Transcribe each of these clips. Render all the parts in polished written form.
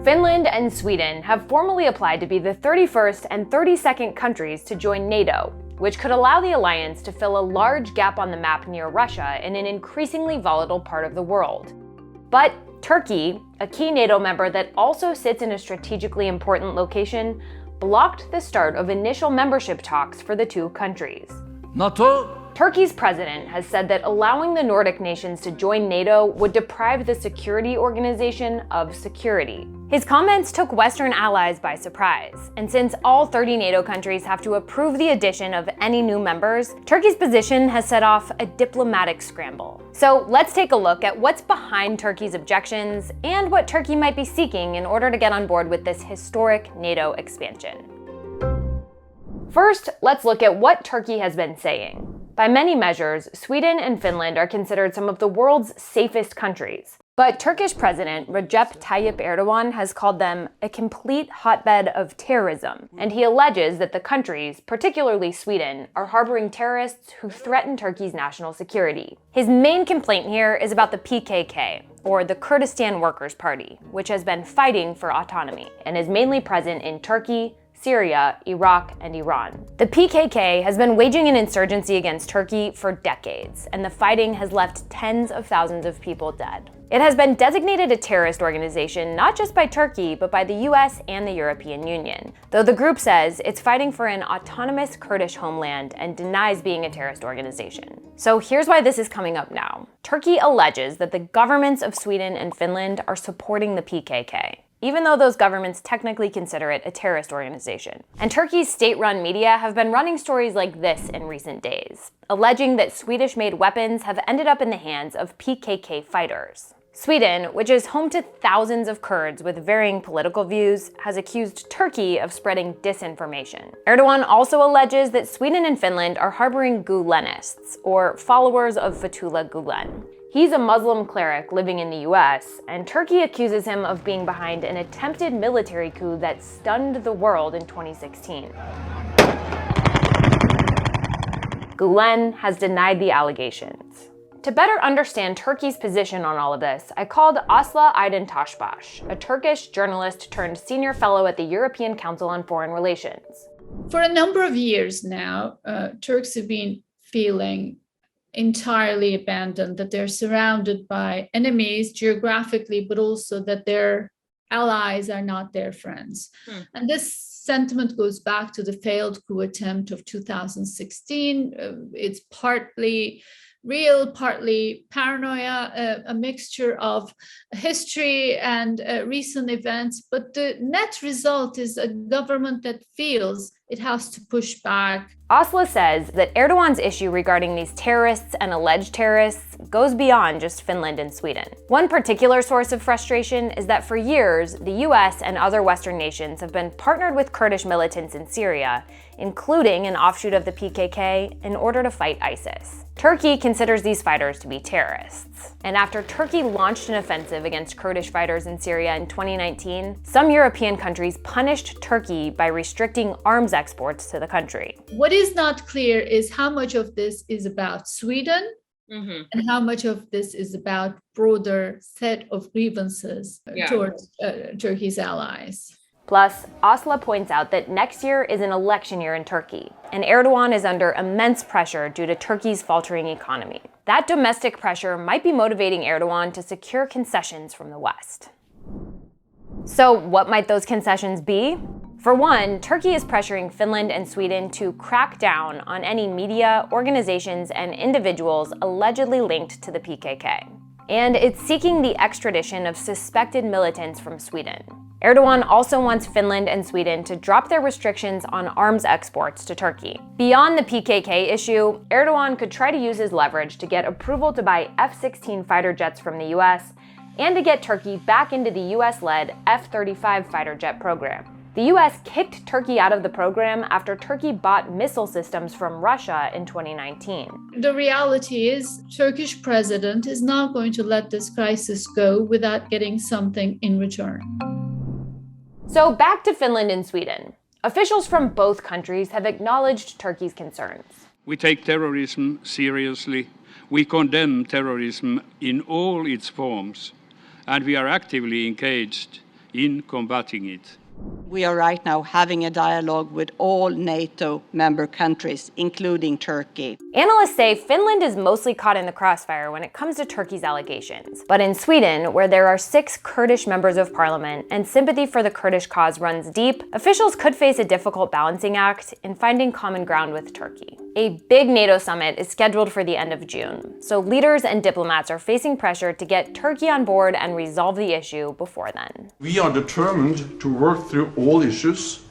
Finland and Sweden have formally applied to be the 31st and 32nd countries to join NATO, which could allow the alliance to fill a large gap on the map near Russia in an increasingly volatile part of the world. But Turkey, a key NATO member that also sits in a strategically important location, blocked the start of initial membership talks for the two countries. NATO? Turkey's president has said that allowing the Nordic nations to join NATO would deprive the security organization of security. His comments took Western allies by surprise, and since all 30 NATO countries have to approve the addition of any new members, Turkey's position has set off a diplomatic scramble. So let's take a look at what's behind Turkey's objections and what Turkey might be seeking in order to get on board with this historic NATO expansion. First, let's look at what Turkey has been saying. By many measures, Sweden and Finland are considered some of the world's safest countries. But Turkish President Recep Tayyip Erdogan has called them a complete hotbed of terrorism, and he alleges that the countries, particularly Sweden, are harboring terrorists who threaten Turkey's national security. His main complaint here is about the PKK, or the Kurdistan Workers' Party, which has been fighting for autonomy and is mainly present in Turkey, Syria, Iraq, and Iran. The PKK has been waging an insurgency against Turkey for decades, and the fighting has left tens of thousands of people dead. It has been designated a terrorist organization not just by Turkey, but by the US and the European Union, though the group says it's fighting for an autonomous Kurdish homeland and denies being a terrorist organization. So here's why this is coming up now. Turkey alleges that the governments of Sweden and Finland are supporting the PKK, even though those governments technically consider it a terrorist organization. And Turkey's state-run media have been running stories like this in recent days, alleging that Swedish-made weapons have ended up in the hands of PKK fighters. Sweden, which is home to thousands of Kurds with varying political views, has accused Turkey of spreading disinformation. Erdogan also alleges that Sweden and Finland are harboring Gulenists, or followers of Fethullah Gulen. He's a Muslim cleric living in the US, and Turkey accuses him of being behind an attempted military coup that stunned the world in 2016. Gulen has denied the allegations. To better understand Turkey's position on all of this, I called Aslı Aydın Taşbaş, a Turkish journalist turned senior fellow at the European Council on Foreign Relations. For a number of years now, Turks have been feeling entirely abandoned, that they're surrounded by enemies geographically, but also that their allies are not their friends. And this sentiment goes back to the failed coup attempt of 2016. It's partly real, partly paranoia, a mixture of history and recent events. But the net result is a government that feels it has to push back. Aslı says that Erdogan's issue regarding these terrorists and alleged terrorists goes beyond just Finland and Sweden. One particular source of frustration is that for years, the US and other Western nations have been partnered with Kurdish militants in Syria, including an offshoot of the PKK, in order to fight ISIS. Turkey considers these fighters to be terrorists. And after Turkey launched an offensive against Kurdish fighters in Syria in 2019, some European countries punished Turkey by restricting arms exports to the country. What is not clear is how much of this is about Sweden and how much of this is about broader set of grievances towards Turkey's allies. Plus, Aslı points out that next year is an election year in Turkey, and Erdogan is under immense pressure due to Turkey's faltering economy. That domestic pressure might be motivating Erdogan to secure concessions from the West. So what might those concessions be? For one, Turkey is pressuring Finland and Sweden to crack down on any media, organizations, and individuals allegedly linked to the PKK. And it's seeking the extradition of suspected militants from Sweden. Erdogan also wants Finland and Sweden to drop their restrictions on arms exports to Turkey. Beyond the PKK issue, Erdogan could try to use his leverage to get approval to buy F-16 fighter jets from the US and to get Turkey back into the US-led F-35 fighter jet program. The US kicked Turkey out of the program after Turkey bought missile systems from Russia in 2019. The reality is, Turkish president is not going to let this crisis go without getting something in return. So back to Finland and Sweden. Officials from both countries have acknowledged Turkey's concerns. We take terrorism seriously. We condemn terrorism in all its forms, and we are actively engaged in combating it. We are right now having a dialogue with all NATO member countries, including Turkey. Analysts say Finland is mostly caught in the crossfire when it comes to Turkey's allegations. But in Sweden, where there are 6 Kurdish members of parliament and sympathy for the Kurdish cause runs deep, officials could face a difficult balancing act in finding common ground with Turkey. A big NATO summit is scheduled for the end of June, so leaders and diplomats are facing pressure to get Turkey on board and resolve the issue before then. We are determined to work through all issues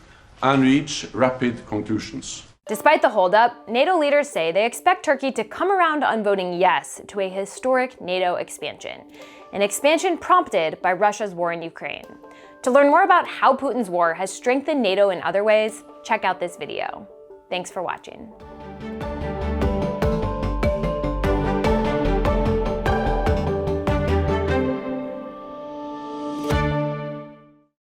and reach rapid conclusions. Despite the holdup, NATO leaders say they expect Turkey to come around on voting yes to a historic NATO expansion, an expansion prompted by Russia's war in Ukraine. To learn more about how Putin's war has strengthened NATO in other ways, check out this video. Thanks for watching.